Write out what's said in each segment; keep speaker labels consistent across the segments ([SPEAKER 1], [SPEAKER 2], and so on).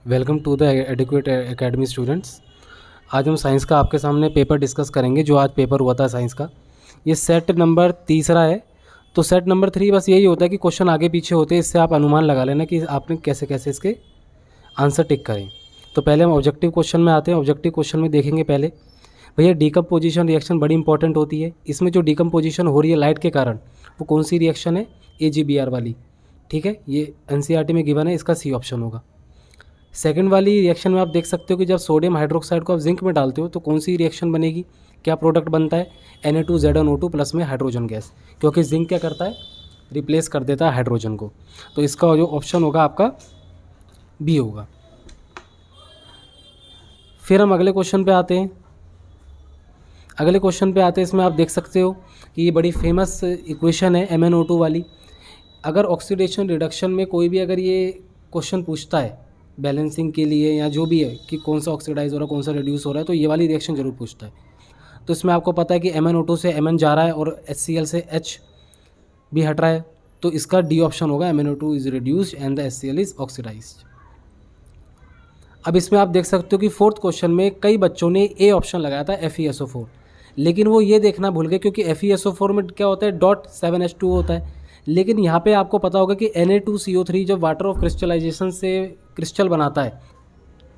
[SPEAKER 1] Welcome to the adequate academy students. आज हम science का आपके सामने पेपर डिस्कस करेंगे। जो आज पेपर हुआ था साइंस का, ये सेट नंबर तीसरा है। तो सेट नंबर 3 बस यही होता है कि क्वेश्चन आगे पीछे होते हैं, इससे आप अनुमान लगा लेना कि आपने कैसे कैसे इसके आंसर टिक करें। तो पहले हम ऑब्जेक्टिव क्वेश्चन में आते हैं। ऑब्जेक्टिव क्वेश्चन में देखेंगे पहले भैया डीकम्पोजिशन रिएक्शन बड़ी इंपॉर्टेंट होती है। इसमें जो डीकम्पोजिशन हो रही है लाइट के कारण, वो कौन सी रिएक्शन है? AgBr वाली। ठीक है, ये NCERT में गिवन है, इसका सी ऑप्शन होगा। सेकंड वाली रिएक्शन में आप देख सकते हो कि जब सोडियम हाइड्रोक्साइड को आप जिंक में डालते हो तो कौन सी रिएक्शन बनेगी, क्या प्रोडक्ट बनता है? Na2ZnO2 प्लस में हाइड्रोजन गैस, क्योंकि जिंक क्या करता है, रिप्लेस कर देता है हाइड्रोजन को। तो इसका जो ऑप्शन होगा आपका बी होगा। फिर हम अगले क्वेश्चन पे आते हैं। इसमें आप देख सकते हो कि ये बड़ी फेमस इक्वेशन है MnO2 वाली। अगर ऑक्सीडेशन रिडक्शन में कोई भी अगर ये क्वेश्चन पूछता है बैलेंसिंग के लिए या जो भी है कि कौन सा ऑक्सीडाइज हो रहा है कौन सा रिड्यूस हो रहा है, तो ये वाली रिएक्शन जरूर पूछता है। तो इसमें आपको पता है कि MnO2 से Mn जा रहा है और HCl से H भी हट रहा है, तो इसका डी ऑप्शन होगा, MnO2 is reduced and the HCl is oxidised. अब इसमें आप देख सकते हो कि फोर्थ क्वेश्चन में कई बच्चों ने ए ऑप्शन लगाया था FeSO4, लेकिन वो ये देखना भूल गए क्योंकि FeSO4 में क्या होता है, .7H2 होता है। लेकिन यहाँ पे आपको पता होगा कि Na2CO3 जब वाटर ऑफ क्रिस्टलाइजेशन से क्रिस्टल बनाता है,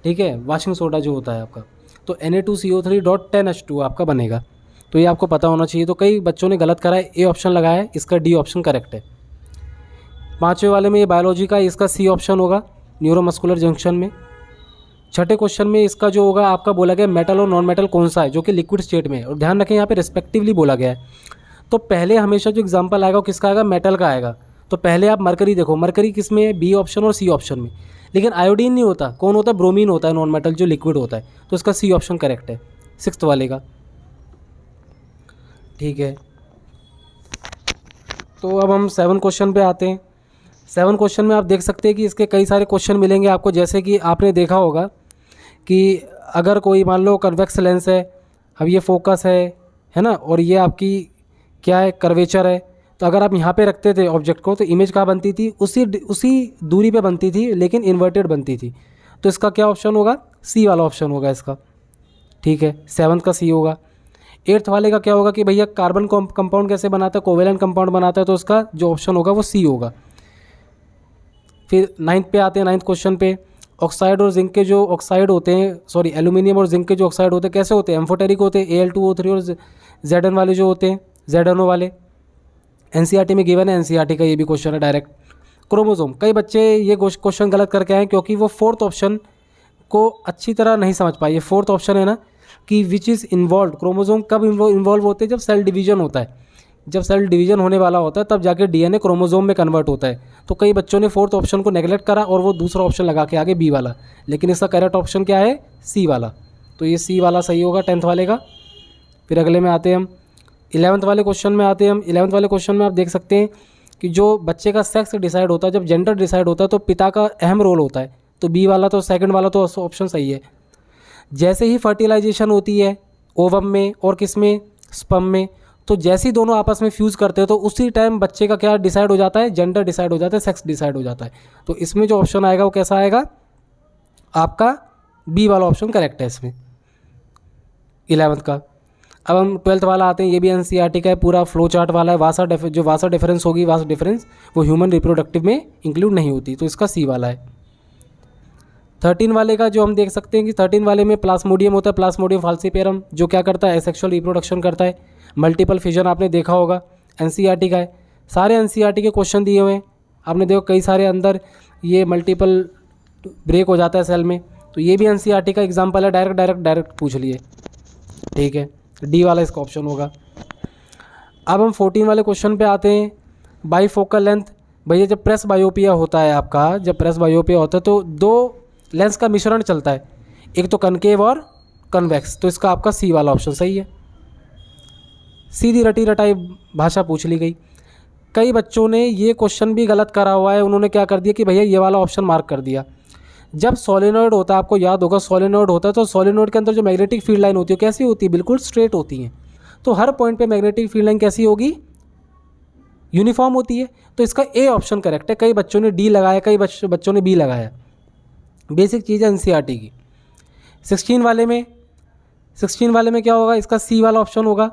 [SPEAKER 1] ठीक है, वाशिंग सोडा जो होता है आपका, तो Na2CO3.10H2 आपका बनेगा। तो ये आपको पता होना चाहिए। तो कई बच्चों ने गलत करा है, ए ऑप्शन लगाया है, इसका डी ऑप्शन करेक्ट है। पाँचवें वाले में ये बायोलॉजी का, इसका सी ऑप्शन होगा न्यूरोमस्कुलर जंक्शन में। छठे क्वेश्चन में इसका जो होगा आपका बोला गया मेटल और नॉन मेटल कौन सा है जो कि लिक्विड स्टेट में है, और ध्यान रखें यहाँ पे रिस्पेक्टिवली बोला गया है। तो पहले हमेशा जो एग्जांपल आएगा वो किसका आएगा, मेटल का आएगा। तो पहले आप मरकरी देखो, मरकरी किस में है, बी ऑप्शन और सी ऑप्शन में। लेकिन आयोडीन नहीं होता, कौन होता है, ब्रोमीन होता है, नॉन मेटल जो लिक्विड होता है। तो इसका सी ऑप्शन करेक्ट है सिक्स्थ वाले का। ठीक है, तो अब हम 7 क्वेश्चन पे आते हैं। 7 क्वेश्चन में आप देख सकते हैं कि इसके कई सारे क्वेश्चन मिलेंगे आपको। जैसे कि आपने देखा होगा कि अगर कोई मान लो कन्वेक्स लेंस है, अब ये फोकस है ना, और ये आपकी क्या है, कर्वेचर है। तो अगर आप यहाँ पे रखते थे ऑब्जेक्ट को तो इमेज कहाँ बनती थी, उसी दूरी पे बनती थी, लेकिन इन्वर्टेड बनती थी। तो इसका क्या ऑप्शन होगा, सी वाला ऑप्शन होगा इसका। ठीक है, 7th का सी होगा। 8th वाले का क्या होगा कि भैया कार्बन कंपाउंड कैसे बनाता है, कोवेलेंट कंपाउंड बनाता है, तो उसका जो ऑप्शन होगा वो सी होगा। फिर 9th पे आते हैं। 9th क्वेश्चन पे ऑक्साइड और जिंक के जो ऑक्साइड होते हैं, सॉरी एल्यूमिनियम और जिंक के जो ऑक्साइड होते हैं कैसे होते हैं, एम्फोटेरिक होते हैं, Al2O3 और Zn वाले जो होते हैं, ZnO वाले। NCERT में गिवन है, NCERT का ये भी क्वेश्चन है डायरेक्ट। क्रोमोसोम, कई बच्चे ये क्वेश्चन गलत करके आए क्योंकि वो फोर्थ ऑप्शन को अच्छी तरह नहीं समझ पाए। ये फोर्थ ऑप्शन है ना कि विच इज़ इन्वॉल्व, क्रोमोसोम कब इन्वॉल्व होते हैं, जब सेल डिवीजन होता है। जब सेल डिवीजन होने वाला होता है तब जाके DNA क्रोमोसोम में कन्वर्ट होता है। तो कई बच्चों ने फोर्थ ऑप्शन को नेगलेक्ट करा और वो दूसरा ऑप्शन लगा के आगे बी वाला, लेकिन इसका करेक्ट ऑप्शन क्या है, सी वाला। तो ये सी वाला सही होगा 10th वाले का। फिर अगले में आते हैं हम 11th वाले क्वेश्चन में आते हैं। हम 11th वाले क्वेश्चन में आप देख सकते हैं कि जो बच्चे का सेक्स डिसाइड होता है, जब जेंडर डिसाइड होता है तो पिता का अहम रोल होता है। तो बी वाला, तो सेकंड वाला तो ऑप्शन सही है। जैसे ही फर्टिलाइजेशन होती है ओवम में और किस में, स्पर्म में, तो जैसे ही दोनों आपस में फ्यूज़ करते हैं तो उसी टाइम बच्चे का क्या डिसाइड हो जाता है, जेंडर डिसाइड हो जाता है, सेक्स डिसाइड हो जाता है। तो इसमें जो ऑप्शन आएगा वो कैसा आएगा, आपका बी वाला ऑप्शन करेक्ट है इसमें 11th का। अब हम 12th वाला आते हैं। ये भी NCERT का है, पूरा फ्लो चार्ट वाला है। जो वासा डिफरेंस होगी, वासा डिफरेंस वो ह्यूमन रिप्रोडक्टिव में इंक्लूड नहीं होती, तो इसका सी वाला है। 13 वाले का जो हम देख सकते हैं कि 13 वाले में प्लास्मोडियम होता है, प्लास्मोडियम फाल्सिपेरम, जो क्या करता है, एसेक्सुअल रिप्रोडक्शन करता है। मल्टीपल फिजन आपने देखा होगा, NCERT का है। सारे NCERT के क्वेश्चन दिए हुए हैं आपने, देखो कई सारे अंदर ये मल्टीपल ब्रेक हो जाता है सेल में, तो ये भी NCERT का एग्जाम्पल है। डायरेक्ट पूछ लिए। ठीक है, डी वाला इसका ऑप्शन होगा। अब हम 14 वाले क्वेश्चन पे आते हैं। बाईफोकल लेंथ, भैया जब प्रेस बायोपिया होता है आपका, जब प्रेस बायोपिया होता है तो दो लेंस का मिश्रण चलता है, एक तो कनकेव और कन्वेक्स। तो इसका आपका सी वाला ऑप्शन सही है। सीधी रटी रटाई भाषा पूछ ली गई। कई बच्चों ने ये क्वेश्चन भी गलत करा हुआ है, उन्होंने क्या कर दिया कि भैया ये वाला ऑप्शन मार्क कर दिया। जब सोलेनॉइड होता है, आपको याद होगा सोलेनॉइड होता है, तो सोलेनॉइड के अंदर जो मैग्नेटिक फील्ड लाइन होती है कैसी होती है, बिल्कुल स्ट्रेट होती है। तो हर पॉइंट पे मैग्नेटिक फील्ड लाइन कैसी होगी, यूनिफॉर्म होती है। तो इसका ए ऑप्शन करेक्ट है। कई बच्चों ने डी लगाया, कई बच्चों ने बी लगाया। बेसिक चीज़ है एनसीईआरटी की। 16 वाले में क्या होगा, इसका सी वाला ऑप्शन होगा।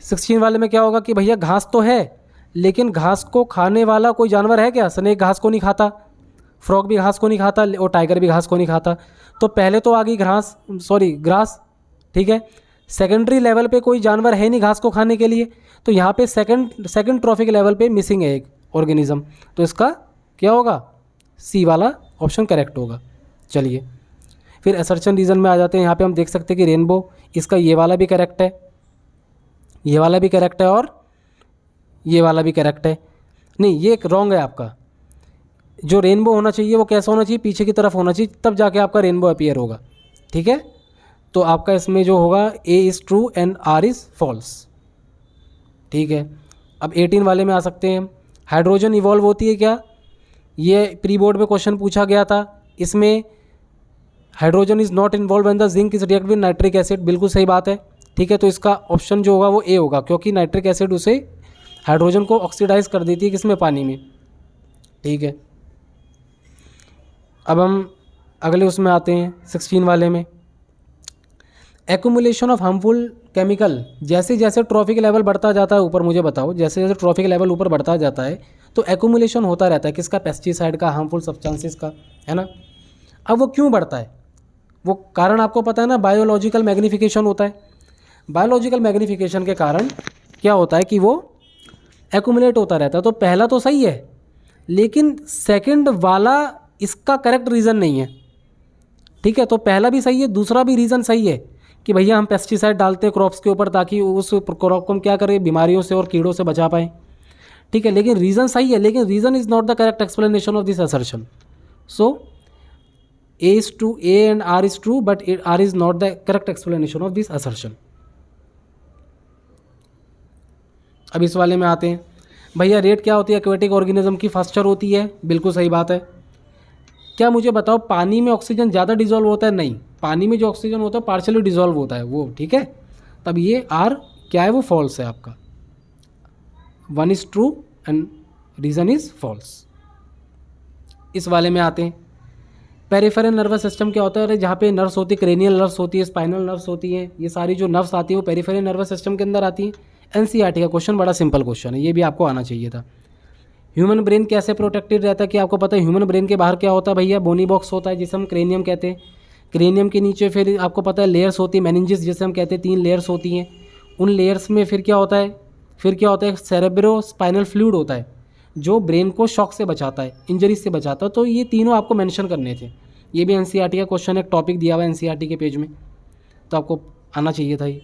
[SPEAKER 1] 16 वाले में क्या होगा कि भैया घास तो है, लेकिन घास को खाने वाला कोई जानवर है क्या? स्नेक घास को नहीं खाता, फ्रॉग भी घास को नहीं खाता और टाइगर भी घास को नहीं खाता। तो पहले तो आ गई ग्रास, ठीक है। सेकेंडरी लेवल पे कोई जानवर है नहीं घास को खाने के लिए, तो यहाँ पे सेकंड ट्रॉफिक लेवल पे मिसिंग है एक ऑर्गेनिज्म, तो इसका क्या होगा, सी वाला ऑप्शन करेक्ट होगा। चलिए फिर असर्शन रीजन में आ जाते हैं। यहाँ पे हम देख सकते हैं कि रेनबो, इसका ये वाला भी करेक्ट है, ये वाला भी करेक्ट है और ये वाला भी करेक्ट है। नहीं, ये रॉन्ग है आपका। जो रेनबो होना चाहिए वो कैसा होना चाहिए, पीछे की तरफ होना चाहिए, तब जाके आपका रेनबो अपीयर होगा, ठीक है। तो आपका इसमें जो होगा A is true and R is false, ठीक है। अब 18 वाले में आ सकते हैं। हाइड्रोजन इवॉल्व होती है क्या? ये प्री बोर्ड में क्वेश्चन पूछा गया था। इसमें hydrogen is not involve when the zinc is react with nitric acid, बिल्कुल सही बात है, ठीक है। तो इसका ऑप्शन जो होगा वो ए होगा, क्योंकि नाइट्रिक एसिड उसे हाइड्रोजन को ऑक्सीडाइज कर देती है किसमें, पानी में, ठीक है। अब हम अगले उसमें आते हैं 16 वाले में। एक्यूमुलेशन ऑफ हार्मफुल केमिकल, जैसे जैसे ट्रॉफिक लेवल बढ़ता जाता है ऊपर, मुझे बताओ, जैसे जैसे ट्रॉफिक लेवल ऊपर बढ़ता जाता है तो एक्यूमुलेशन होता रहता है किसका, पेस्टिसाइड का, हार्मफुल सब्सटेंसेस का, है ना। अब वो क्यों बढ़ता है, वो कारण आपको पता है ना, बायोलॉजिकल मैग्नीफिकेशन होता है। बायोलॉजिकल मैग्नीफिकेशन के कारण क्या होता है कि वो एक्यूमुलेट होता रहता है। तो पहला तो सही है, लेकिन सेकंड वाला इसका करेक्ट रीज़न नहीं है, ठीक है। तो पहला भी सही है, दूसरा भी रीज़न सही है कि भैया हम पेस्टिसाइड डालते हैं क्रॉप्स के ऊपर ताकि उस क्रॉप को हम क्या करें, बीमारियों से और कीड़ों से बचा पाएँ, ठीक है। लेकिन रीज़न सही है, लेकिन reason is not the correct explanation of this assertion. So A is true, A and R is true, but R is not the correct explanation of this assertion. अब इस वाले में आते हैं। भैया रेट क्या होती है एक्वेटिक ऑर्गेनिज्म की, फास्टर होती है, बिल्कुल सही बात है। क्या मुझे बताओ, पानी में ऑक्सीजन ज़्यादा डिजॉल्व होता है? नहीं, पानी में जो ऑक्सीजन होता है पार्शियली डिजॉल्व होता है वो, ठीक है। तब ये R क्या है, वो फॉल्स है आपका। 1 is true and reason is false. इस वाले में आते हैं। पेरिफेरल नर्वस सिस्टम क्या होता है, जहाँ पे नर्व्स होती है, क्रेनियल नर्व्स होती है, स्पाइनल नर्व्स होती हैं, ये सारी जो नर्व्स आती हैं वो पेरिफेरल नर्वस सिस्टम के अंदर आती हैं। एनसीईआरटी का क्वेश्चन बड़ा सिंपल क्वेश्चन है, ये भी आपको आना चाहिए था। ह्यूमन ब्रेन कैसे प्रोटेक्टेड रहता है, कि आपको पता है ह्यूमन ब्रेन के बाहर क्या होता है भैया, बोनी बॉक्स होता है जिसे हम क्रेनियम कहते हैं। क्रेनियम के नीचे फिर आपको पता है लेयर्स होती है, मेनिंजेस जिसे हम कहते हैं, 3 लेयर्स होती हैं। उन लेयर्स में फिर क्या होता है, सेरेब्रो स्पाइनल फ्लूइड होता है जो ब्रेन को शॉक से बचाता है, इंजरी से बचाता है। तो ये तीनों आपको मेंशन करने थे। ये भी एनसीईआरटी का क्वेश्चन, एक टॉपिक दिया हुआ है एनसीईआरटी के पेज में, तो आपको आना चाहिए था ये।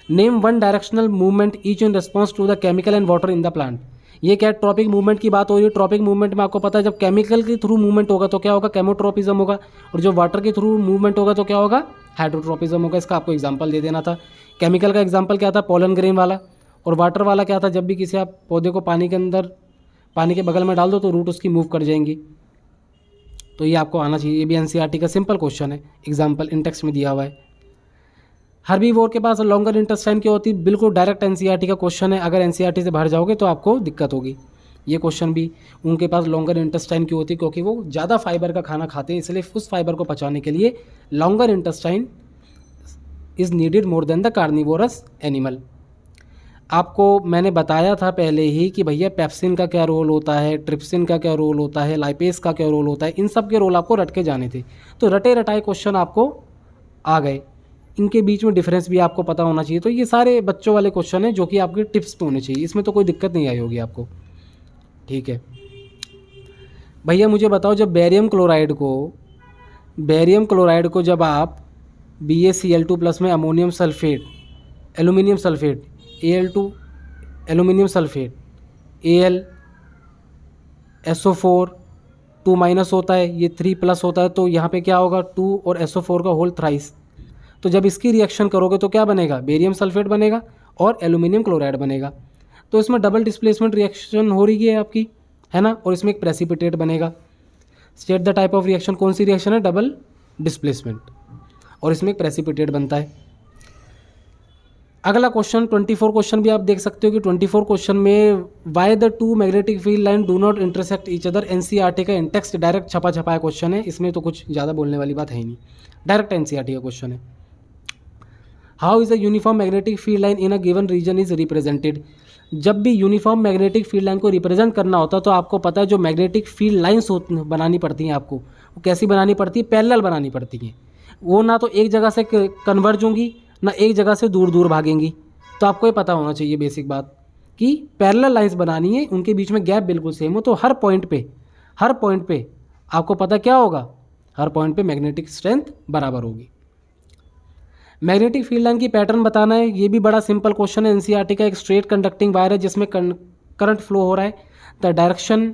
[SPEAKER 1] Name 1 directional movement each in response to the chemical and water in the plant. ये क्या ट्रॉपिक मूवमेंट की बात हो रही है। ट्रॉपिक मूवमेंट में आपको पता है जब केमिकल के थ्रू मूवमेंट होगा तो क्या होगा, केमोट्रोपिज्म होगा, और जो वाटर के थ्रू मूवमेंट होगा तो क्या होगा, हाइड्रोट्रोपिज्म होगा। इसका आपको एग्जाम्पल दे देना था। केमिकल का एग्जाम्पल क्या था, पोलन ग्रेन वाला, और वाटर वाला क्या था, जब भी किसी आप पौधे को पानी के बगल में डाल दो तो रूट उसकी मूव कर जाएंगी। तो ये आपको आना चाहिए, ये भी एनसीईआरटी का सिंपल क्वेश्चन है, एग्जाम्पल इन टेक्स्ट में दिया हुआ है। हर्बीवोर के पास लॉन्गर इंटेस्टाइन क्यों होती है, बिल्कुल डायरेक्ट एनसीईआरटी का क्वेश्चन है। अगर एनसीईआरटी से बाहर जाओगे तो आपको दिक्कत होगी। ये क्वेश्चन भी, उनके पास लॉन्गर इंटेस्टाइन क्यों होती है, क्योंकि वो ज़्यादा फाइबर का खाना खाते हैं, इसलिए उस फाइबर को पचाने के लिए longer intestine is needed more than the carnivorous animal. आपको मैंने बताया था पहले ही कि भैया पेप्सिन का क्या रोल होता है, ट्रिप्सिन का क्या रोल होता है, लाइपेस का क्या रोल होता है, इन सब के रोल आपको रट के जाने थे। तो रटे रटाए क्वेश्चन आपको आ गए, इनके बीच में डिफरेंस भी आपको पता होना चाहिए। तो ये सारे बच्चों वाले क्वेश्चन हैं जो कि आपके टिप्स पे होने चाहिए, इसमें तो कोई दिक्कत नहीं आई होगी आपको, ठीक है। भैया मुझे बताओ, जब बेरियम क्लोराइड को जब आप BaCl2+ में ammonium sulphate, aluminium sulphate, Al2 aluminium sulphate, Al SO4 2- होता है, ये 3+ होता है, तो यहाँ पे क्या होगा 2 और SO4 का होल थ्राइस। तो जब इसकी रिएक्शन करोगे तो क्या बनेगा, बेरियम सल्फेट बनेगा और एल्यूमिनियम क्लोराइड बनेगा। तो इसमें डबल डिस्प्लेसमेंट रिएक्शन हो रही है आपकी, है ना, और इसमें एक प्रेसिपिटेट बनेगा। State the type of reaction, कौन सी रिएक्शन है, डबल डिस्प्लेसमेंट, और इसमें एक प्रेसिपिटेट बनता है। अगला क्वेश्चन 24 क्वेश्चन भी आप देख सकते हो कि 24 क्वेश्चन में why the two magnetic field line do not intersect each other, NCERT का इंटेक्स्ट डायरेक्ट छपा छपाया क्वेश्चन है, इसमें तो कुछ ज़्यादा बोलने वाली बात है ही नहीं, डायरेक्ट एनसीईआरटी का क्वेश्चन है। How is a uniform magnetic field line in a given region is represented. जब भी यूनिफॉर्म मैग्नेटिक फील्ड लाइन को रिप्रेजेंट करना होता है तो आपको पता है जो मैग्नेटिक फील्ड लाइन्स बनानी पड़ती हैं आपको, वो कैसी बनानी पड़ती है, पैरेलल बनानी पड़ती हैं। वो ना तो एक जगह से कन्वर्ज होंगी ना एक जगह से दूर दूर भागेंगी। तो आपको ये पता होना चाहिए बेसिक बात कि पैरेलल लाइंस बनानी है, उनके बीच में गैप बिल्कुल सेम हो, तो हर पॉइंट पे आपको पता क्या होगा, हर पॉइंट पे मैग्नेटिक स्ट्रेंथ बराबर होगी। मैग्नेटिक फील्ड लाइन की पैटर्न बताना है, ये भी बड़ा सिंपल क्वेश्चन है एनसीईआरटी का। एक स्ट्रेट कंडक्टिंग वायर है जिसमें करंट फ्लो हो रहा है। द डायरेक्शन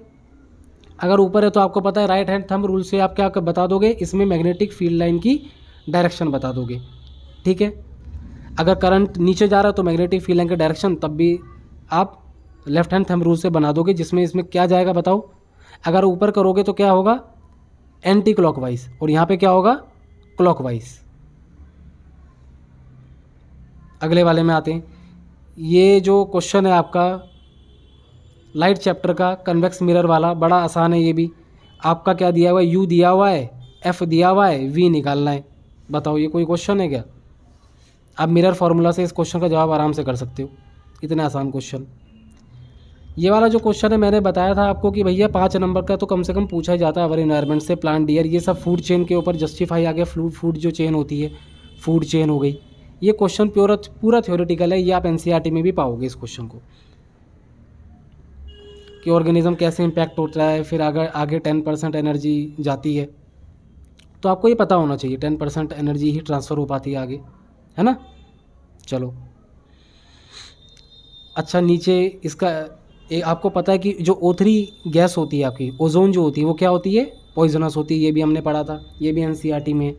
[SPEAKER 1] अगर ऊपर है तो आपको पता है राइट हैंड थंब रूल से आप क्या बता दोगे, इसमें मैग्नेटिक फील्ड लाइन की डायरेक्शन बता दोगे, ठीक है। अगर करंट नीचे जा रहा है तो मैग्नेटिक फील्ड लाइन की डायरेक्शन तब भी आप लेफ्ट हैंड थंब रूल से बना दोगे, जिसमें इसमें क्या जाएगा बताओ। अगर ऊपर करोगे तो क्या होगा, एंटी क्लॉकवाइज, और यहाँ पे क्या होगा, क्लॉकवाइज। अगले वाले में आते हैं। ये जो क्वेश्चन है आपका लाइट चैप्टर का कन्वेक्स मिरर वाला, बड़ा आसान है ये भी। आपका क्या दिया हुआ है, यू दिया हुआ है, एफ दिया हुआ है, वी निकालना है। बताओ ये कोई क्वेश्चन है क्या। आप मिरर फार्मूला से इस क्वेश्चन का जवाब आराम से कर सकते हो, इतना आसान क्वेश्चन। ये वाला जो क्वेश्चन है मैंने बताया था आपको कि भैया 5 नंबर का तो कम से कम पूछा ही जाता है। अवर इन्वायरमेंट से प्लांट डियर, ये सब फूड चेन के ऊपर जस्टिफाई आ गया। फूड जो चेन होती है, फूड चेन हो गई। ये क्वेश्चन पूरा थ्योरेटिकल है, ये आप एनसीईआरटी में भी पाओगे इस क्वेश्चन को, कि ऑर्गेनिज्म कैसे इम्पैक्ट होता है। फिर आगे 10% एनर्जी जाती है, तो आपको ये पता होना चाहिए 10% एनर्जी ही ट्रांसफ़र हो पाती है आगे, है ना। चलो अच्छा, नीचे इसका आपको पता है कि जो O3 गैस होती है आपकी, ओजोन जो होती है वो क्या होती है, पॉइजनस होती है। ये भी हमने पढ़ा था, ये भी एनसीईआरटी में है।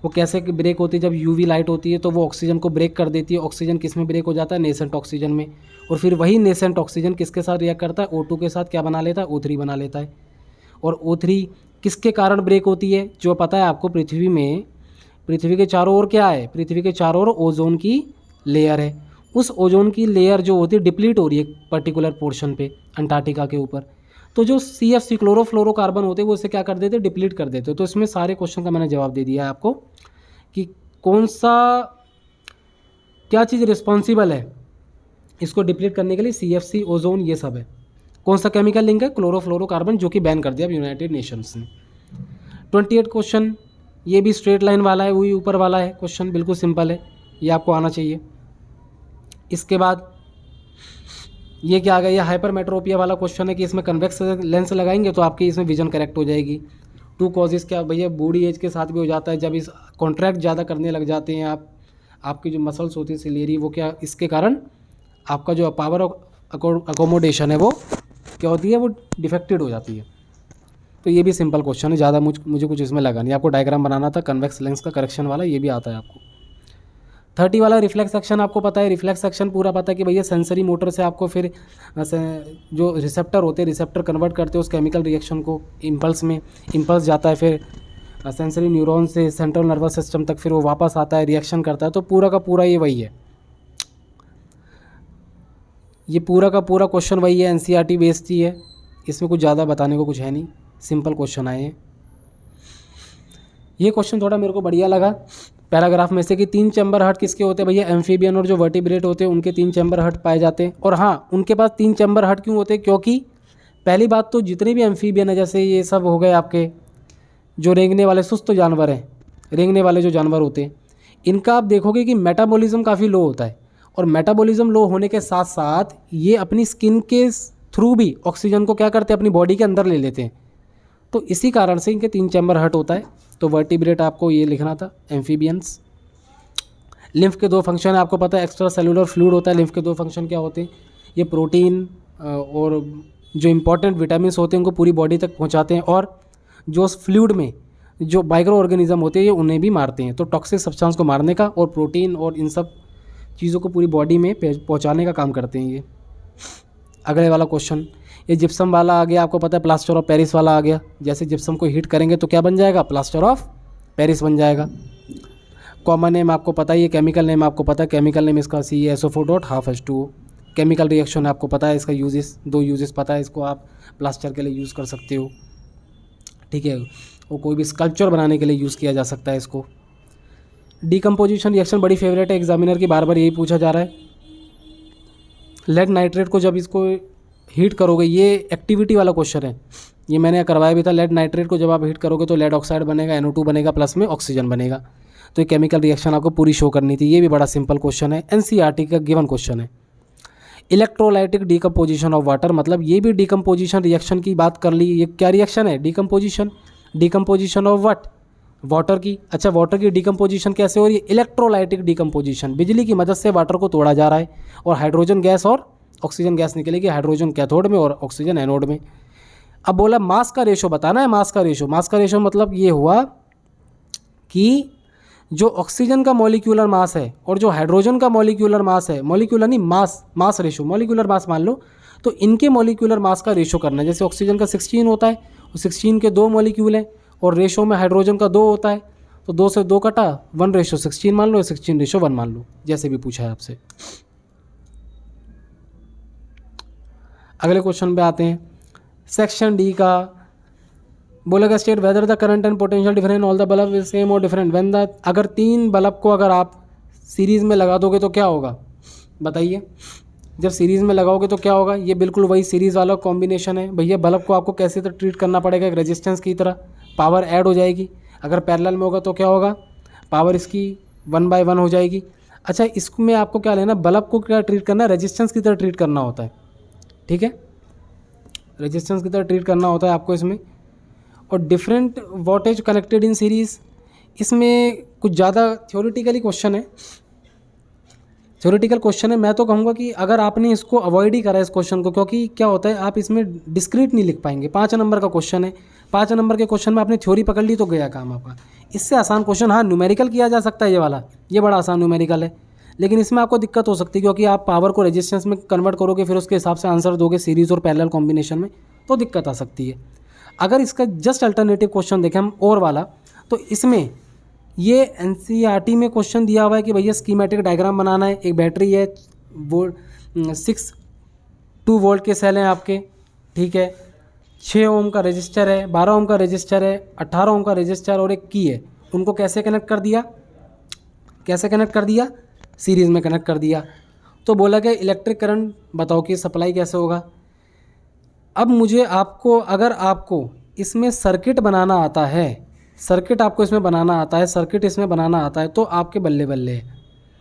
[SPEAKER 1] वो कैसे ब्रेक होती है, जब यूवी लाइट होती है तो वो ऑक्सीजन को ब्रेक कर देती है। ऑक्सीजन किस में ब्रेक हो जाता है, नेसेंट ऑक्सीजन में। और फिर वही नेसेंट ऑक्सीजन किसके साथ रिएक्ट करता है, O2 के साथ क्या बना लेता है, O3 बना लेता है। और O3 किसके कारण ब्रेक होती है, जो पता है आपको, पृथ्वी में, पृथ्वी के चारों ओर क्या है, पृथ्वी के चारों ओर ओजोन की लेयर है। उस ओजोन की लेयर जो होती है डिप्लीट हो रही है पर्टिकुलर पोर्शन पे, अंटार्कटिका के ऊपर। तो जो CFC क्लोरोफ्लोरोकार्बन होते हैं वो इसे क्या कर देते हैं, डिप्लीट कर देते हैं। तो इसमें सारे क्वेश्चन का मैंने जवाब दे दिया है आपको कि कौन सा क्या चीज़ रिस्पॉन्सिबल है इसको डिप्लीट करने के लिए। CFC, ओजोन, ये सब है। कौन सा केमिकल लिंक है, क्लोरोफ्लोरोकार्बन, जो कि बैन कर दिया यूनाइटेड नेशंस ने। 28 क्वेश्चन, ये भी स्ट्रेट लाइन वाला है, वही ऊपर वाला है क्वेश्चन, बिल्कुल सिंपल है, ये आपको आना चाहिए। इसके बाद ये क्या आ गया, ये हाइपरमेट्रोपिया वाला क्वेश्चन है कि इसमें कन्वेक्स लेंस लगाएंगे तो आपकी इसमें विजन करेक्ट हो जाएगी। 2 कॉजेज़ क्या भैया, बूढ़ी एज के साथ भी हो जाता है, जब इस कॉन्ट्रैक्ट ज़्यादा करने लग जाते हैं आपकी जो मसल्स होती है सिलेरी, वो क्या इसके कारण आपका जो पावर अकोमोडेशन है वो क्या होती है, वो डिफेक्टेड हो जाती है। तो ये भी सिंपल क्वेश्चन है, ज़्यादा मुझे कुछ इसमें लगा नहीं। आपको डायग्राम बनाना था कन्वेक्स लेंस का करेक्शन वाला, ये भी आता है आपको। 30 वाला रिफ्लेक्स एक्शन आपको पता है, रिफ्लेक्स एक्शन पूरा पता है कि भैया सेंसरी मोटर से आपको फिर जो रिसेप्टर होते हैं, रिसेप्टर कन्वर्ट करते हैं उस केमिकल रिएक्शन को इम्पल्स में, इम्पल्स जाता है फिर सेंसरी न्यूरॉन से सेंट्रल नर्वस सिस्टम तक, फिर वो वापस आता है, रिएक्शन करता है। तो पूरा का पूरा ये वही है, ये पूरा का पूरा क्वेश्चन वही है, एनसीईआरटी बेस्ड ही है, इसमें कुछ ज़्यादा बताने को कुछ है नहीं, सिंपल क्वेश्चन आए हैं। ये क्वेश्चन थोड़ा मेरे को बढ़िया लगा पैराग्राफ में से कि 3 चैम्बर हार्ट किसके होते हैं भैया, एम्फीबियन और जो वर्टिब्रेट होते हैं उनके 3 चैम्बर हार्ट पाए जाते हैं। और हाँ, उनके पास 3 चैम्बर हार्ट क्यों होते हैं, क्योंकि पहली बात तो जितने भी एम्फीबियन है, जैसे ये सब हो गए आपके जो रेंगने वाले सुस्त जानवर हैं, रेंगने वाले जो जानवर होते हैं, इनका आप देखोगे कि मेटाबॉलिज्म काफ़ी लो होता है। और मेटाबॉलिज्म लो होने के साथ साथ ये अपनी स्किन के थ्रू भी ऑक्सीजन को क्या करते हैं, अपनी बॉडी के अंदर ले लेते हैं। तो इसी कारण से इनके 3 चैम्बर हार्ट होता है। तो वर्टिब्रेट आपको ये लिखना था, एम्फीबियंस। लिम्फ के 2 फंक्शन है, आपको पता है, एक्स्ट्रा सेलुलर फ्लूइड होता है। लिम्फ के 2 फंक्शन क्या होते हैं, ये प्रोटीन और जो इंपॉर्टेंट विटामिन होते हैं उनको पूरी बॉडी तक पहुंचाते हैं, और जो उस फ्लूइड में जो माइक्रो ऑर्गेनिज्म होते हैं ये उन्हें भी मारते हैं। तो टॉक्सिक सब्सटेंस को मारने का और प्रोटीन और इन सब चीज़ों को पूरी बॉडी में पहुँचाने का काम करते हैं ये। अगले वाला क्वेश्चन, ये जिप्सम वाला आ गया, आपको पता है प्लास्टर ऑफ पेरिस वाला आ गया। जैसे जिप्सम को हीट करेंगे तो क्या बन जाएगा, प्लास्टर ऑफ पेरिस बन जाएगा। कॉमन नेम आपको पता ही है, केमिकल नेम आपको पता है, केमिकल नेम इसका CaSO4.12H2O। केमिकल रिएक्शन आपको पता है, इसका यूजेस 2 यूजेस पता है, इसको आप प्लास्टर के लिए यूज़ कर सकते हो, ठीक है, और कोई भी स्कल्पचर बनाने के लिए यूज़ किया जा सकता है इसको। डीकम्पोजिशन रिएक्शन बड़ी फेवरेट है एग्जामिनर की, बार बार यही पूछा जा रहा है। लेड नाइट्रेट को जब इसको हीट करोगे, ये एक्टिविटी वाला क्वेश्चन है, ये मैंने करवाया भी था। लेड नाइट्रेट को जब आप हीट करोगे तो लेड ऑक्साइड बनेगा, NO2 बनेगा, प्लस में ऑक्सीजन बनेगा। तो ये केमिकल रिएक्शन आपको पूरी शो करनी थी। ये भी बड़ा सिंपल क्वेश्चन है, NCERT का गिवन क्वेश्चन है। इलेक्ट्रोलाइटिक डीकम्पोजिशन ऑफ वाटर, मतलब ये भी डीकम्पोजिशन रिएक्शन की बात कर ली। ये क्या रिएक्शन है? Decomposition. Decomposition of what? Water की। अच्छा, वाटर की डीकम्पोजिशन कैसे हो रही है? इलेक्ट्रोलाइटिक डीकम्पोजिशन, बिजली की मदद से वाटर को तोड़ा जा रहा है और हाइड्रोजन गैस और ऑक्सीजन गैस निकलेगी, हाइड्रोजन कैथोड में और ऑक्सीजन एनोड में। अब बोला मास का रेशो बताना है। मास का रेशो, मास का रेशो मतलब ये हुआ कि जो ऑक्सीजन का मॉलिक्यूलर मास है और जो हाइड्रोजन का मॉलिक्यूलर मास है, मॉलिक्यूलर नहीं मास, मास रेशो, मॉलिक्यूलर मास मान लो, तो इनके मॉलिक्यूलर मास का रेशो करना है। जैसे ऑक्सीजन का 16 होता है, और 16 के 2 मॉलिक्यूल हैं और रेशो में हाइड्रोजन का 2 होता है, तो 2 से 2 कटा, 1:16 मान लो, 16:1 मान लो, जैसे भी पूछा है आपसे। अगले क्वेश्चन पे आते हैं, सेक्शन डी का बोलेगा state whether the current and potential difference all the bulb is same और डिफरेंट व्हेन द, अगर 3 बल्ब को अगर आप सीरीज़ में लगा दोगे तो क्या होगा बताइए। जब सीरीज़ में लगाओगे तो क्या होगा? ये बिल्कुल वही सीरीज़ वाला कॉम्बिनेशन है भैया। बल्ब को आपको कैसे तो ट्रीट करना पड़ेगा, एक रेजिस्टेंस की तरह, पावर ऐड हो जाएगी। अगर पैरेलल में होगा तो क्या होगा? पावर इसकी 1/1 हो जाएगी। अच्छा, इसमें आपको क्या लेना, बल्ब को क्या ट्रीट करना है? रेजिस्टेंस की तरह ट्रीट करना होता है, ठीक है, रेजिस्टेंस की तरह ट्रीट करना होता है आपको इसमें। और different voltage connected in series, इसमें कुछ ज़्यादा थ्योरेटिकली क्वेश्चन है, थ्योरेटिकल क्वेश्चन है। मैं तो कहूँगा कि अगर आपने इसको अवॉइड ही करा इस क्वेश्चन को, क्योंकि क्या होता है आप इसमें डिस्क्रीट नहीं लिख पाएंगे। 5 नंबर का क्वेश्चन है, 5 नंबर के क्वेश्चन में आपने थ्योरी पकड़ ली तो गया काम आपका। इससे आसान क्वेश्चन, हाँ न्यूमेरिकल किया जा सकता है, ये वाला ये बड़ा आसान न्यूमेरिकल है, लेकिन इसमें आपको दिक्कत हो सकती है क्योंकि आप पावर को रेजिस्टेंस में कन्वर्ट करोगे, फिर उसके हिसाब से आंसर दोगे सीरीज़ और पैरेलल कॉम्बिनेशन में, तो दिक्कत आ सकती है। अगर इसका जस्ट अल्टरनेटिव क्वेश्चन देखें हम और वाला, तो इसमें ये NCERT में क्वेश्चन दिया हुआ है कि भैया स्कीमेटिक डायग्राम बनाना है। एक बैटरी है, वो 2 वोल्ट के सेल हैं आपके, ठीक है, 6 ओम का रजिस्टर है, 12 ओम का रजिस्टर है, 18 ओम का रजिस्टर और एक की है। उनको कैसे कनेक्ट कर दिया? कैसे कनेक्ट कर दिया? सीरीज़ में कनेक्ट कर दिया। तो बोला गया इलेक्ट्रिक करंट बताओ कि सप्लाई कैसे होगा। अब मुझे आपको, अगर आपको इसमें सर्किट बनाना आता है, सर्किट आपको इसमें बनाना आता है, सर्किट इसमें बनाना आता है तो आपके बल्ले बल्ले है।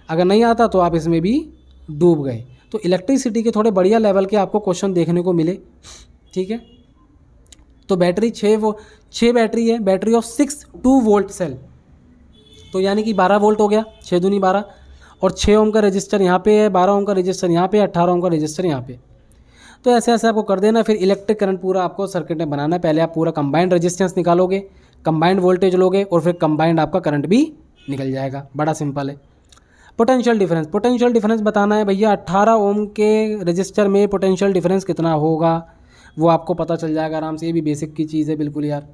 [SPEAKER 1] अगर नहीं आता तो आप इसमें भी डूब गए। तो इलेक्ट्रिसिटी के थोड़े बढ़िया लेवल के आपको क्वेश्चन देखने को मिले, ठीक है। तो बैटरी 6 बैटरी है, बैटरी ऑफ 6 2 वोल्ट सेल, तो यानी कि 12 वोल्ट हो गया, 6 दूनी 12, और 6 ओम का रजिस्टर यहाँ पे है, 12 ओम का रजिस्टर यहाँ पे, 18 ओम का रजिस्टर यहाँ पे। तो ऐसे ऐसे आपको कर देना। फिर इलेक्ट्रिक करंट पूरा आपको सर्किट में बनाना है। पहले आप पूरा कंबाइंड रेजिस्टेंस निकालोगे, कंबाइंड वोल्टेज लोगे और फिर कंबाइंड आपका करंट भी निकल जाएगा। बड़ा सिंपल है। पोटेंशियल डिफरेंस, पोटेंशियल डिफरेंस बताना है भैया। 18 ओम के रजिस्टर में पोटेंशियल डिफरेंस कितना होगा वो आपको पता चल जाएगा आराम से। ये भी बेसिक की चीज़ है बिल्कुल यार,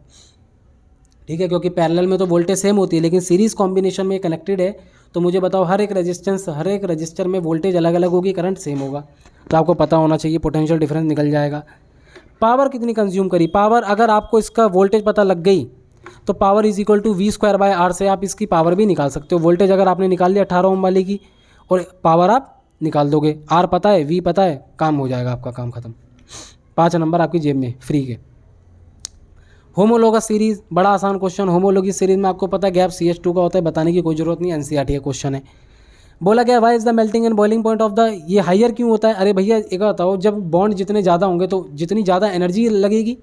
[SPEAKER 1] ठीक है, क्योंकि पैरेलल में तो वोल्टेज सेम होती है लेकिन सीरीज़ कॉम्बिनेशन में कनेक्टेड है। तो मुझे बताओ हर एक रजिस्टर में वोल्टेज अलग अलग होगी, करंट सेम होगा, तो आपको पता होना चाहिए, पोटेंशियल डिफरेंस निकल जाएगा। पावर कितनी कंज्यूम करी, पावर अगर आपको इसका वोल्टेज पता लग गई तो power is equal to V²/R से आप इसकी पावर भी निकाल सकते हो। वोल्टेज अगर आपने निकाल लिया 18 ओम वाले की और पावर आप निकाल दोगे, R पता है, V पता है, काम हो जाएगा, आपका काम खत्म। 5 नंबर आपकी जेब में फ्री के। होमोलोगस सीरीज़, बड़ा आसान क्वेश्चन। होमोलोगस सीरीज़ में आपको पता है गैप CH2 का होता है, बताने की कोई ज़रूरत नहीं, NCERT का क्वेश्चन है। बोला गया why is the melting and boiling point of the, ये हायर क्यों होता है? अरे भैया एक बताओ, जब बॉन्ड जितने ज़्यादा होंगे तो जितनी ज़्यादा एनर्जी लगेगी,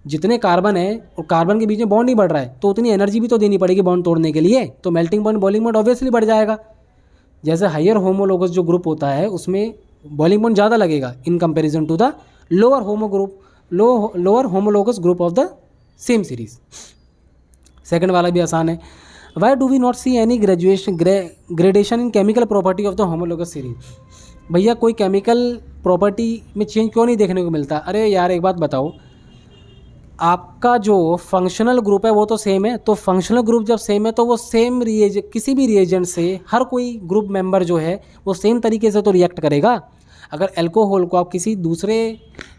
[SPEAKER 1] जितने कार्बन है और कार्बन के बीच में बॉन्ड ही बढ़ रहा है तो उतनी एनर्जी भी तो देनी पड़ेगी बॉन्ड तोड़ने के लिए, तो melting point boiling point obviously बढ़ जाएगा। जैसे हायर होमोलोगस जो ग्रुप होता है उसमें बॉइलिंग पॉइंट ज़्यादा लगेगा in comparison to the lower homologous group of the same series. Second वाला भी आसान है। Why do we not see any gradation in chemical property of the homologous series? भैया कोई केमिकल प्रॉपर्टी में चेंज क्यों नहीं देखने को मिलता? अरे यार एक बात बताओ, आपका जो फंक्शनल ग्रुप है वो तो सेम है, तो फंक्शनल ग्रुप जब सेम है तो वो सेम किसी भी रिएजेंट से हर कोई ग्रुप मेंबर जो है वो सेम तरीके से तो रिएक्ट करेगा। अगर अल्कोहल को आप किसी दूसरे,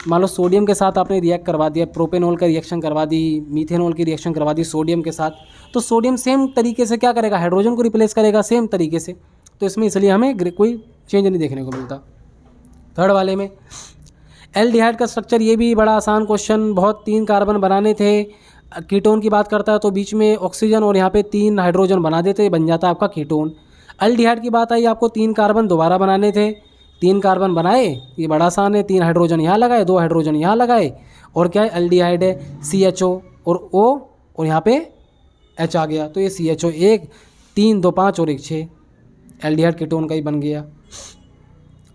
[SPEAKER 1] मान लो सोडियम के साथ आपने रिएक्ट करवा दिया, प्रोपेनॉल का रिएक्शन करवा दी, मीथेनॉल की रिएक्शन करवा दी सोडियम के साथ, तो सोडियम सेम तरीके से क्या करेगा, हाइड्रोजन को रिप्लेस करेगा सेम तरीके से। तो इसमें इसलिए हमें कोई चेंज नहीं देखने को मिलता। थर्ड वाले में एल्डिहाइड का स्ट्रक्चर, ये भी बड़ा आसान क्वेश्चन, बहुत 3 कार्बन बनाने थे। कीटोन की बात करता है तो बीच में ऑक्सीजन और यहाँ पे 3 हाइड्रोजन बना देते, बन जाता आपका कीटोन। एल्डिहाइड की बात आई, आपको 3 कार्बन दोबारा बनाने थे, 3 कार्बन बनाए, ये बड़ा आसान है, 3 हाइड्रोजन यहाँ लगाए, 2 हाइड्रोजन यहाँ लगाए, और क्या है एल्डिहाइड है, CHO और O और यहाँ पे H आ गया, तो ये CHO 1 3 2 5 और 1 6 एल्डिहाइड कीटोन का ही बन गया।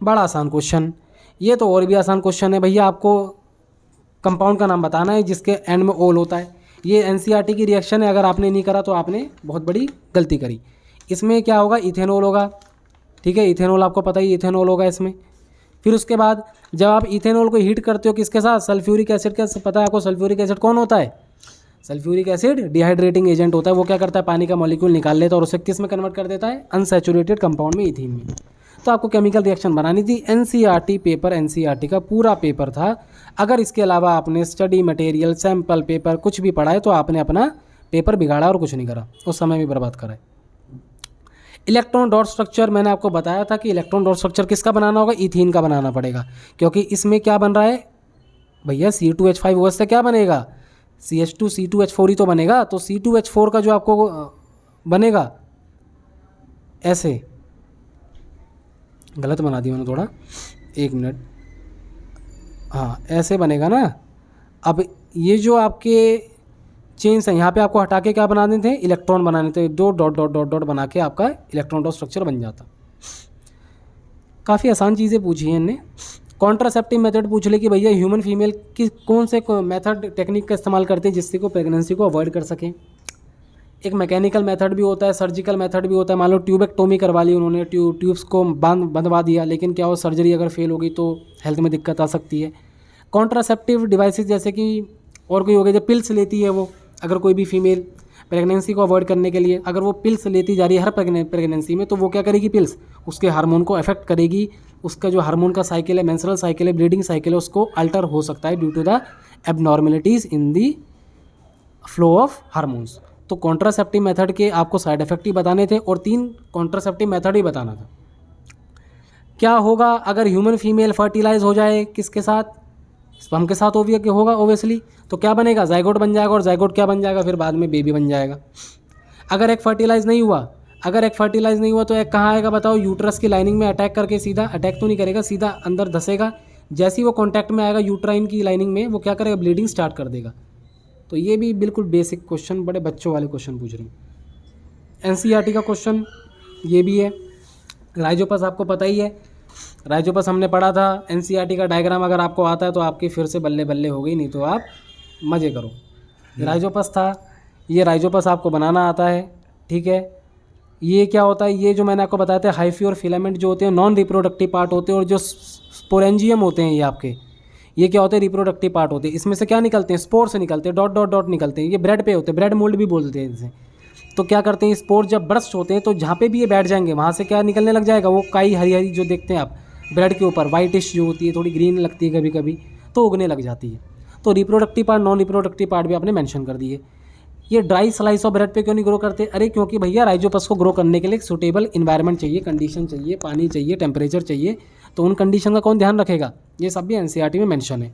[SPEAKER 1] बड़ा आसान क्वेश्चन। ये तो और भी आसान क्वेश्चन है भैया, आपको कंपाउंड का नाम बताना है जिसके एंड में ओल होता है। ये NCERT की रिएक्शन है, अगर आपने नहीं करा तो आपने बहुत बड़ी गलती करी। इसमें क्या होगा, इथेनॉल होगा, ठीक है, इथेनॉल आपको पता ही इथेनॉल होगा इसमें। फिर उसके बाद जब आप इथेनॉल को हीट करते हो किसके साथ, सल्फ्यूरिक एसिड का, पता है आपको सल्फ्यूरिक एसिड कौन होता है, सल्फ्यूरिक एसिड डिहाइड्रेटिंग एजेंट होता है। वो क्या करता है, पानी का मॉलिक्यूल निकाल लेता है और उसे किस में कन्वर्ट कर देता है, अनसैचुरेटेड कंपाउंड में, इथीन में। तो आपको केमिकल रिएक्शन बनानी थी। NCERT पेपर, NCERT का पूरा पेपर था। अगर इसके अलावा आपने स्टडी मटेरियल, सैम्पल पेपर कुछ भी पढ़ा है तो आपने अपना पेपर बिगाड़ा और कुछ नहीं करा, उस समय भी बर्बाद करा है। इलेक्ट्रॉन डॉट स्ट्रक्चर, मैंने आपको बताया था कि इलेक्ट्रॉन डॉट स्ट्रक्चर किसका बनाना होगा, इथीन का बनाना पड़ेगा, क्योंकि इसमें क्या बन रहा है भैया, C2H5OH से क्या बनेगा, CH2C2H4 ही तो बनेगा। तो C2H4 का जो आपको बनेगा, ऐसे गलत बना दिया मैंने थोड़ा, 1 मिनट, हाँ ऐसे बनेगा ना। अब ये जो आपके चेन्स हैं यहाँ पे आपको हटा के क्या बनाने थे, इलेक्ट्रॉन बनाने थे, दो डॉट डॉट डॉट डॉट बना के आपका इलेक्ट्रॉन डॉट स्ट्रक्चर बन जाता। काफ़ी आसान चीज़ें पूछी हैं इनने। कॉन्ट्रासेप्टिव मेथड पूछ ले कि भैया ह्यूमन फीमेल किस कौन से मेथड टेक्निक का इस्तेमाल करते हैं जिससे को प्रेगनेंसी को अवॉइड कर सकें। एक मैकेनिकल मेथड भी होता है, सर्जिकल मेथड भी होता है। मान लो ट्यूबेक्टोमी करवा ली उन्होंने, ट्यूब्स को बंधवा दिया, लेकिन क्या हो, सर्जरी अगर फेल हो गई तो हेल्थ में दिक्कत आ सकती है। कॉन्ट्रासेप्टिव डिवाइसेस जैसे कि और कोई हो गए, जो पिल्स लेती है वो, अगर कोई भी फीमेल प्रेगनेंसी को अवॉइड करने के लिए अगर वो पिल्स लेती जा रही है हर प्रेगनेंसी में, तो वो क्या करेगी, पिल्स उसके हार्मोन को अफेक्ट करेगी। उसका जो हार्मोन का साइकिल है, मेंस्ट्रुअल साइकिल है, ब्लीडिंग साइकिल है, उसको अल्टर हो सकता है due to the abnormalities in the flow of hormones. तो कॉन्ट्रासेप्टिव मेथड के आपको साइड इफेक्ट ही बताने थे और 3 कॉन्ट्रासेप्टिव मेथड ही बताना था। क्या होगा अगर ह्यूमन फीमेल फर्टिलाइज हो जाए, किसके साथ, स्पर्म के साथ होगा ओबियसली, तो क्या बनेगा, जाइगोट बन जाएगा, और जाइगोट क्या बन जाएगा, फिर बाद में बेबी बन जाएगा। अगर एक फर्टिलाइज नहीं हुआ, तो एक कहाँ आएगा बताओ, यूट्रस की लाइनिंग में अटैक करके, सीधा अटैक तो नहीं करेगा, सीधा अंदर धसेगा। जैसे ही वो कॉन्टैक्ट में आएगा यूट्राइन की लाइनिंग में, वो क्या करेगा, ब्लीडिंग स्टार्ट कर देगा। तो ये भी बिल्कुल बेसिक क्वेश्चन, बड़े बच्चों वाले क्वेश्चन पूछ रही हैं। NCERT का क्वेश्चन ये भी है। राइजोपस आपको पता ही है, राइजोपस हमने पढ़ा था। NCERT का डायग्राम अगर आपको आता है तो आपकी फिर से बल्ले बल्ले हो गई, नहीं तो आप मज़े करो। राइजोपस था, ये राइजोपस आपको बनाना आता है, ठीक है। ये क्या होता है, ये जो मैंने आपको बताया था, हाइफी और फिलामेंट जो होते हैं नॉन रिप्रोडक्टिव पार्ट होते हैं, और जो स्पोरेंजियम होते हैं ये आपके, ये क्या होते हैं, रिप्रोडक्टिव पार्ट होते हैं। इसमें से क्या निकलते हैं, स्पोर से निकलते हैं, डॉट डॉट डॉट निकलते हैं। ये ब्रेड पे होते हैं, ब्रेड मोल्ड भी बोलते हैं इसे। तो क्या करते हैं, स्पोर जब बर्स्ट होते हैं तो जहाँ पे भी ये बैठ जाएंगे वहाँ से क्या निकलने लग जाएगा, वो काई हरी हरी जो देखते हैं आप ब्रेड के ऊपर, वाइटिश जो होती है, थोड़ी ग्रीन लगती है कभी कभी, तो उगने लग जाती है। तो reproductive part, non reproductive part भी आपने मेंशन कर दिए। ये ड्राई स्लाइस ऑफ ब्रेड पे क्यों नहीं ग्रो करते, अरे क्योंकि भैया राइजोपस को ग्रो करने के लिए सूटेबल इन्वायरमेंट चाहिए, कंडीशन चाहिए, पानी चाहिए, टेम्परेचर चाहिए। तो उन कंडीशन का कौन ध्यान रखेगा, ये सब भी NCERT में मेंशन है।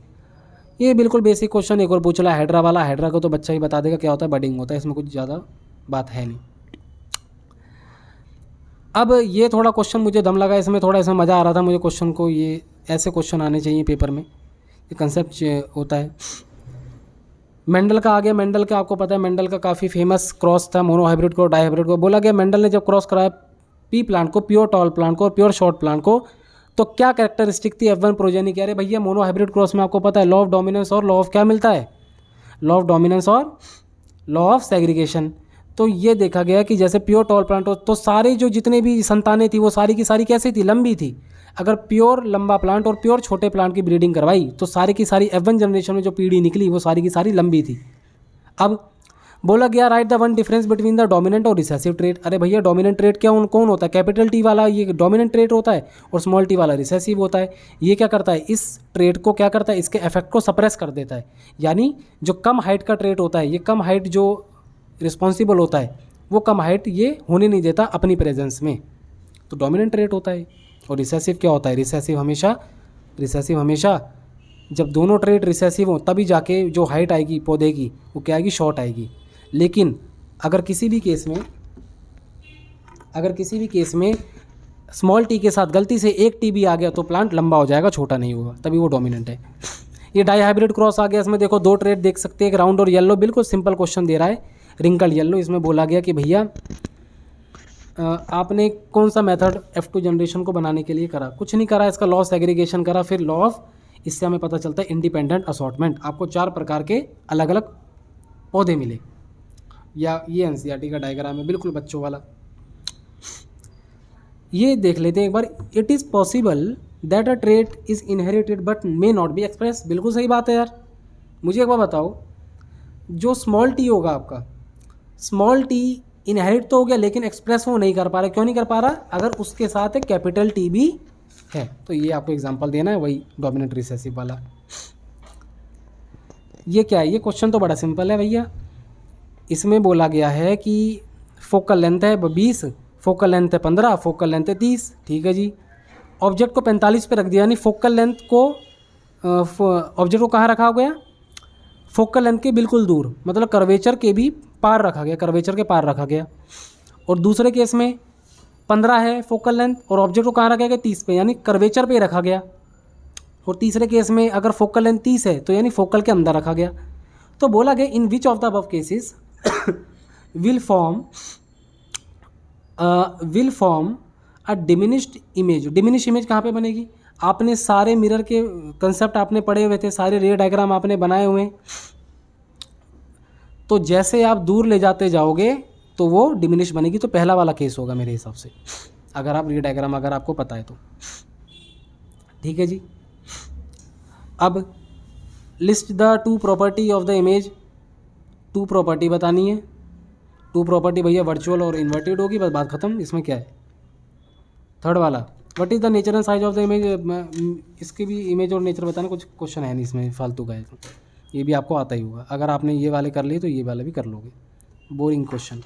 [SPEAKER 1] ये बिल्कुल बेसिक क्वेश्चन। एक और पूछ रहा है हाइड्रा वाला, हाइड्रा को तो बच्चा ही बता देगा क्या होता है, बडिंग होता है, इसमें कुछ ज़्यादा बात है नहीं। अब ये थोड़ा क्वेश्चन मुझे दम लगा इसमें, थोड़ा इसमें मज़ा आ रहा था मुझे क्वेश्चन को, ये ऐसे क्वेश्चन आने चाहिए पेपर में, ये कंसेप्ट होता है। मेंडल का आ गया। मेंडल का आपको पता है, मेंडल का काफ़ी फेमस क्रॉस था, मोनोहाइब्रिड को डाईहाइब्रिड को। बोला गया मेंडल ने जब क्रॉस कराया पी प्लांट को, प्योर टॉल प्लांट को और प्योर शॉर्ट प्लांट को, तो क्या कैरेक्टरिस्टिक थी F1 प्रोजेनी की। अरे भैया मोनोहाइब्रिड क्रॉस में आपको पता है लॉ ऑफ डोमिनेंस और लॉ ऑफ क्या मिलता है, लॉ ऑफ डोमिनेंस और लॉ ऑफ सेग्रीगेशन। तो ये देखा गया कि जैसे प्योर टॉल प्लांट हो तो सारे जो जितने भी संतानें थी वो सारी की सारी कैसी थी, लंबी थी। अगर प्योर लंबा प्लांट और प्योर छोटे प्लांट की ब्रीडिंग करवाई तो सारी की सारी F1 जनरेशन में जो पीढ़ी निकली वो सारी की सारी लंबी थी। अब बोला गया right the one difference between the dominant और रिसेसिव ट्रेट। अरे भैया डोमिनेंट ट्रेट क्या कौन होता है, कैपिटल टी वाला ये डोमिनेंट ट्रेट होता है और स्मॉल टी वाला रिसेसिव होता है। ये क्या करता है, इस ट्रेट को क्या करता है, इसके इफेक्ट को सप्रेस कर देता है। यानी जो कम हाइट का ट्रेट होता है, ये कम हाइट जो रिस्पॉन्सिबल होता है वो कम हाइट ये होने नहीं देता अपनी प्रेजेंस में, तो डोमिनेंट ट्रेट होता है। और रिसेसिव क्या होता है, रिसेसिव हमेशा जब दोनों ट्रेट रिसेसिव हों तभी जाके जो हाइट आएगी पौधे की वो क्या आएगी, शॉर्ट आएगी। लेकिन अगर किसी भी केस में स्मॉल टी के साथ गलती से एक टी भी आ गया तो प्लांट लंबा हो जाएगा, छोटा नहीं होगा, तभी वो डोमिनेंट है। ये डाई हाइब्रिड क्रॉस आ गया, इसमें देखो दो ट्रेट देख सकते हैं, एक राउंड और येलो। बिल्कुल सिंपल क्वेश्चन दे रहा है, रिंकल येलो। इसमें बोला गया कि भैया आपने कौन सा मेथड F2 जनरेशन को बनाने के लिए करा, कुछ नहीं करा, इसका लॉ सेग्रीगेशन करा, फिर लॉ ऑफ, इससे हमें पता चलता है इंडिपेंडेंट असॉर्टमेंट। आपको 4 प्रकार के अलग अलग पौधे मिले, या ये NCERT का डायग्राम है बिल्कुल बच्चों वाला। ये देख लेते हैं एक बार। It is possible that a trait is inherited but may not be express. बिल्कुल सही बात है यार। मुझे एक बार बताओ, जो स्मॉल टी होगा आपका, स्मॉल टी इनहेरिट तो हो गया लेकिन एक्सप्रेस वो नहीं कर पा रहा। क्यों नहीं कर पा रहा, अगर उसके साथ एक कैपिटल टी भी है। तो ये आपको एग्जांपल देना है, वही डोमिनेंट रिसेसिव वाला। ये क्या है, ये क्वेश्चन तो बड़ा सिंपल है भैया। इसमें बोला गया है कि फोकल लेंथ है 20, फोकल लेंथ है 15, फोकल लेंथ है 30। ठीक है जी। ऑब्जेक्ट को 45 पे रख दिया, यानी फोकल लेंथ को ऑब्जेक्ट को कहाँ रखा गया, फोकल लेंथ के बिल्कुल दूर, मतलब कर्वेचर के भी पार रखा गया, कर्वेचर के पार रखा गया। और दूसरे केस में 15 है फोकल लेंथ और ऑब्जेक्ट को कहाँ रखा गया, 30 पे, यानी कर्वेचर पे रखा गया। और तीसरे केस में अगर फोकल लेंथ 30 है तो यानी फोकल के अंदर रखा गया। तो बोला गया in which of the above cases will form a diminished image. Diminish image कहाँ पे बनेगी, आपने सारे मिरर के कंसेप्ट आपने पढ़े हुए थे, सारे रे डायग्राम आपने बनाए हुए हैं। तो जैसे आप दूर ले जाते जाओगे तो वो डिमिनिश बनेगी। तो पहला वाला केस होगा मेरे हिसाब से, अगर आप रे डायग्राम अगर आपको पता है तो। ठीक है जी। अब list the 2 property of the image. 2 property बतानी है। 2 प्रॉपर्टी भैया वर्चुअल और इन्वर्टेड होगी, बस बात खत्म। इसमें क्या है, थर्ड वाला, what is the nature and size of the image. इसकी भी इमेज और नेचर बताना, कुछ क्वेश्चन है नहीं इसमें, फालतू का है। ये भी आपको आता ही होगा, अगर आपने ये वाले कर लिए तो ये वाले भी कर लोगे। Boring question.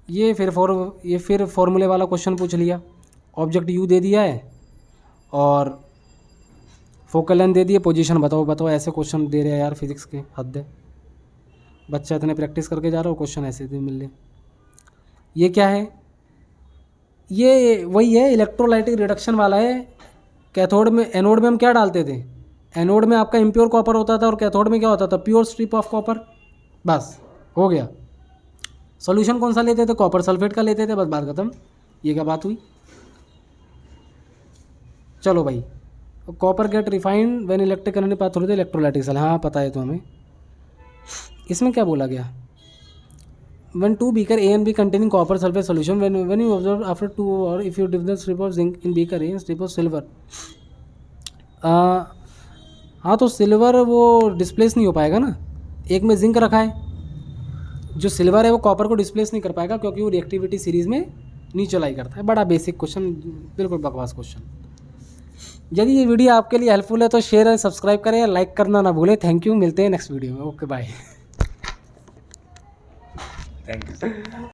[SPEAKER 1] ये फिर फॉर्मूले वाला क्वेश्चन पूछ लिया। ऑब्जेक्ट यू दे दिया है और फोकल लेंथ दे दिए, पोजीशन बताओ। ऐसे क्वेश्चन दे रहे हैं यार, फिजिक्स के हद है। बच्चा इतने प्रैक्टिस करके जा रहा हो, क्वेश्चन ऐसे दे मिल रहे। ये क्या है, ये वही है, इलेक्ट्रोलाइटिक रिडक्शन वाला है। कैथोड में, एनोड में हम क्या डालते थे, एनोड में आपका इम्प्योर कॉपर होता था और कैथोड में क्या होता था, प्योर स्ट्रिप ऑफ कॉपर। बस हो गया। सॉल्यूशन कौन सा लेते थे, कॉपर सल्फेट का लेते थे, बस बात खत्म। ये क्या बात हुई। चलो भाई, copper get refined when electric current pass through the electrolytic cell. हाँ पता है तो हमें। इसमें क्या बोला गया, when 2 beaker A and B containing copper sulfate solution, when you observe after 2 hours, if you dip the strip of zinc in beaker A and strip of silver, हाँ तो सिल्वर वो डिस्प्लेस नहीं हो पाएगा ना। एक में जिंक रखा है, जो सिल्वर है वो कॉपर को डिस्प्लेस नहीं कर पाएगा क्योंकि वो रिएक्टिविटी सीरीज में नीचे लाई करता है। बड़ा बेसिक क्वेश्चन, बिल्कुल बकवास क्वेश्चन। यदि ये वीडियो आपके लिए हेल्पफुल है तो शेयर और सब्सक्राइब करें, लाइक करना ना भूलें। थैंक यू, मिलते हैं नेक्स्ट वीडियो में। Okay bye.
[SPEAKER 2] Thank you.